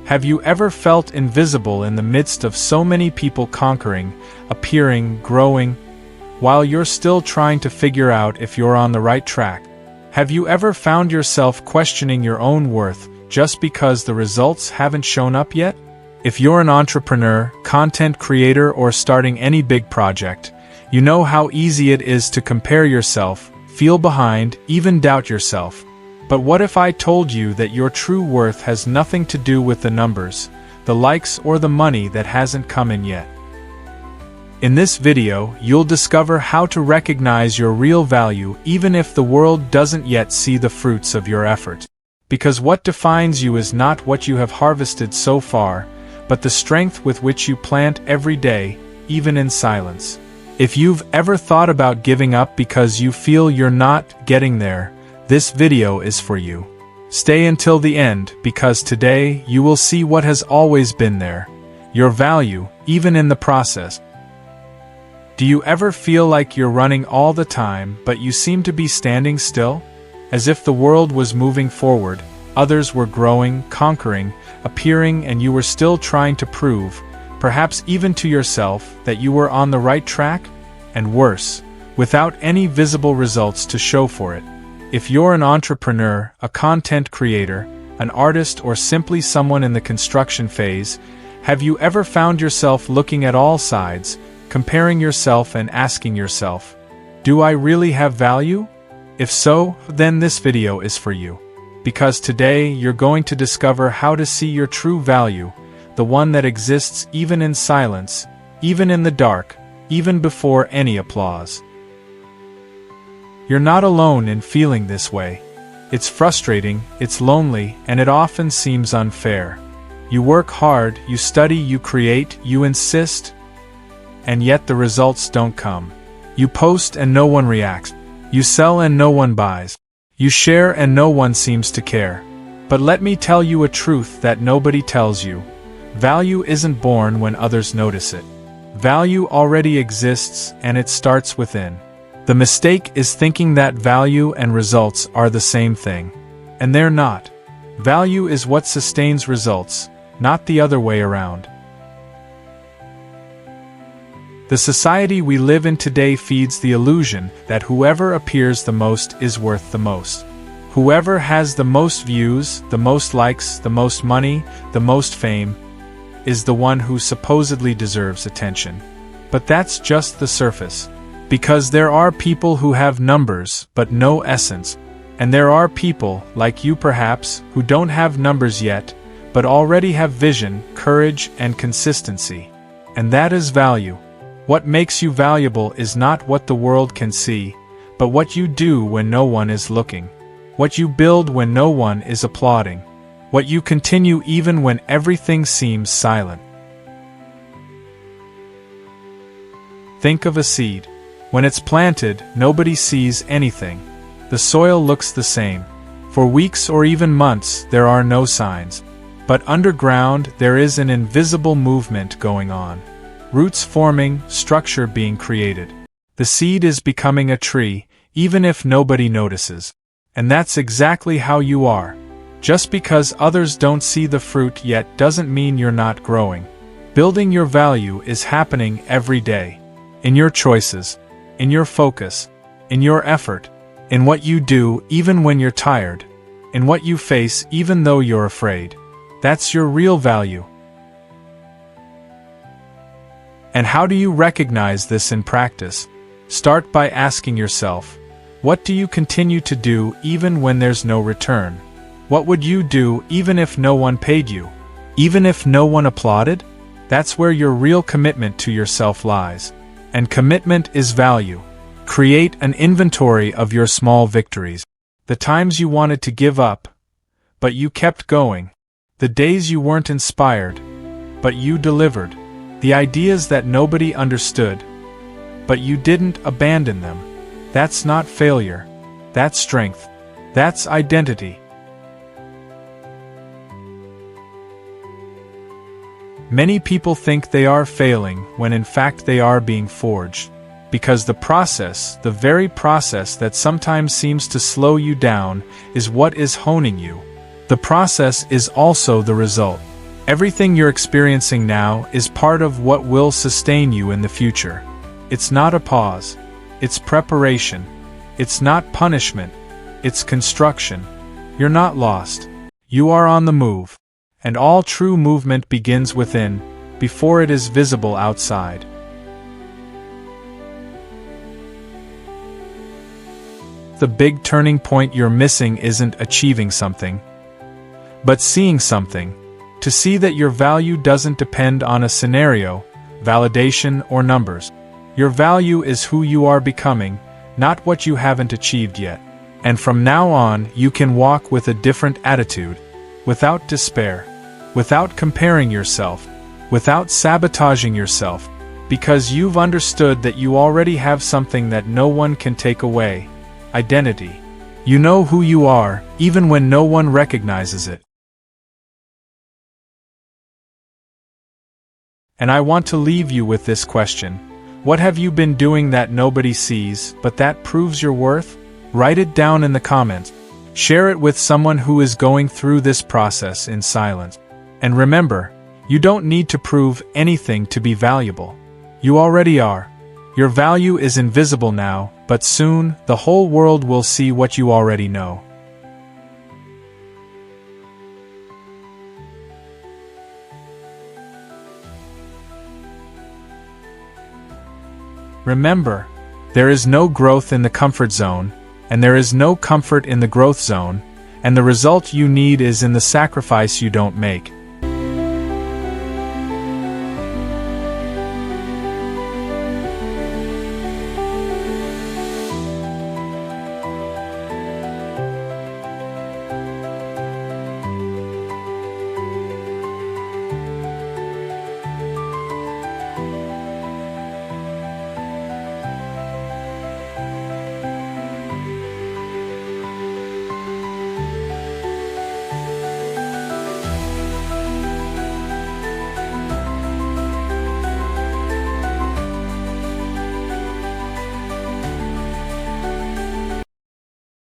Have you ever felt invisible in the midst of so many people conquering, appearing, growing, while you're still trying to figure out if you're on the right track? Have you ever found yourself questioning your own worth just because the results haven't shown up yet? If you're an entrepreneur, content creator, or starting any big project, you know how easy it is to compare yourself, feel behind, even doubt yourself. But what if I told you that your true worth has nothing to do with the numbers, the likes, or the money that hasn't come in yet? In this video, you'll discover how to recognize your real value even if the world doesn't yet see the fruits of your effort. Because what defines you is not what you have harvested so far, but the strength with which you plant every day, even in silence. If you've ever thought about giving up because you feel you're not getting there, this video is for you. Stay until the end, because today you will see what has always been there, your value, even in the process. Do you ever feel like you're running all the time but you seem to be standing still? As if the world was moving forward, others were growing, conquering, appearing, and you were still trying to prove, perhaps even to yourself, that you were on the right track? And worse, without any visible results to show for it. If you're an entrepreneur, a content creator, an artist, or simply someone in the construction phase, have you ever found yourself looking at all sides, comparing yourself and asking yourself, do I really have value? If so, then this video is for you. Because today you're going to discover how to see your true value, the one that exists even in silence, even in the dark, even before any applause. You're not alone in feeling this way. It's frustrating, it's lonely, and it often seems unfair. You work hard, you study, you create, you insist, and yet the results don't come. You post and no one reacts. You sell and no one buys. You share and no one seems to care. But let me tell you a truth that nobody tells you. Value isn't born when others notice it. Value already exists, and it starts within. The mistake is thinking that value and results are the same thing. And they're not. Value is what sustains results, not the other way around. The society we live in today feeds the illusion that whoever appears the most is worth the most. Whoever has the most views, the most likes, the most money, the most fame, is the one who supposedly deserves attention. But that's just the surface. Because there are people who have numbers but no essence, and there are people, like you perhaps, who don't have numbers yet, but already have vision, courage, and consistency. And that is value. What makes you valuable is not what the world can see, but what you do when no one is looking. What you build when no one is applauding. What you continue even when everything seems silent. Think of a seed. When it's planted, nobody sees anything. The soil looks the same. For weeks or even months, there are no signs. But underground, there is an invisible movement going on. Roots forming, structure being created. The seed is becoming a tree, even if nobody notices. And that's exactly how you are. Just because others don't see the fruit yet doesn't mean you're not growing. Building your value is happening every day. In your choices. In your focus, in your effort, in what you do even when you're tired, in what you face even though you're afraid. That's your real value. And how do you recognize this in practice? Start by asking yourself, what do you continue to do even when there's no return? What would you do even if no one paid you? Even if no one applauded? That's where your real commitment to yourself lies. And commitment is value. Create an inventory of your small victories. The times you wanted to give up, but you kept going. The days you weren't inspired, but you delivered. The ideas that nobody understood, but you didn't abandon them. That's not failure. That's strength. That's identity. Many people think they are failing when in fact they are being forged. Because the process, the very process that sometimes seems to slow you down, is what is honing you. The process is also the result. Everything you're experiencing now is part of what will sustain you in the future. It's not a pause. It's preparation. It's not punishment. It's construction. You're not lost. You are on the move. And all true movement begins within, before it is visible outside. The big turning point you're missing isn't achieving something, but seeing something. To see that your value doesn't depend on a scenario, validation, or numbers. Your value is who you are becoming, not what you haven't achieved yet. And from now on, you can walk with a different attitude, without despair, without comparing yourself, without sabotaging yourself, because you've understood that you already have something that no one can take away: identity. You know who you are, even when no one recognizes it. And I want to leave you with this question. What have you been doing that nobody sees, but that proves your worth? Write it down in the comments. Share it with someone who is going through this process in silence. And remember, you don't need to prove anything to be valuable. You already are. Your value is invisible now, but soon, the whole world will see what you already know. Remember, there is no growth in the comfort zone, and there is no comfort in the growth zone, and the result you need is in the sacrifice you don't make.